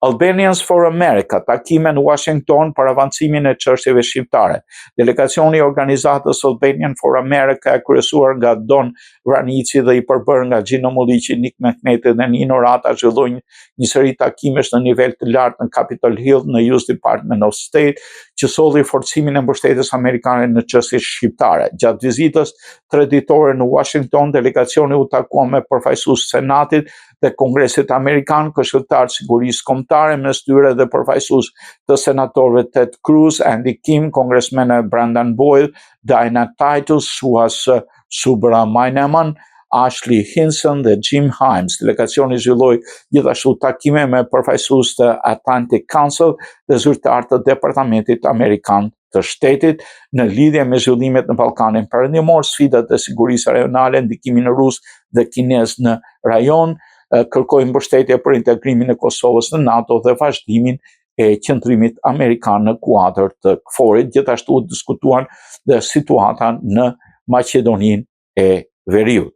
Albanians for America, takime në Washington për avancimin e çështjeve shqiptare. Delegacioni i organizatës Albanian for America e kryesuar nga Don Vranici dhe i përbërë nga Gjino Mulliqi, Nik Mehmeti dhe Nino Rata zhvillojnë një seri takimesh në nivel të lartë në Capitol Hill në US Department of State, që solli forcimin e mbështetjes amerikane në çështjet shqiptare. Gjatë vizitës 3 ditore në Washington, delegacioni u takua me përfaqësues Senatit dhe Kongresit Amerikan, këshilltar sigurisë kombëtare, mes tyre dhe përfaqësues të senatorëve Ted Cruz, Andy Kim, kongresmenë Brendan Boyle, Diana Titus, Suhas Subramanian, Ashley Hinson dhe Jim Himes. Delegacioni zhvilloi gjithashtu takime me përfaqësues të Atlantic Council dhe zyrtar të Departamentit Amerikan të Shtetit në lidhje me zhvillimet në Ballkanin Perëndimor, sfidat e sigurisë rajonale, ndikimin rus dhe kinez në rajon, kërkoi mbështetje për integrimin e Kosovës në NATO dhe vazhdimin e qëndrimit amerikan në kuadër të KFOR-it. Gjithashtu diskutuan dhe situata në Maqedoninë e Veriut.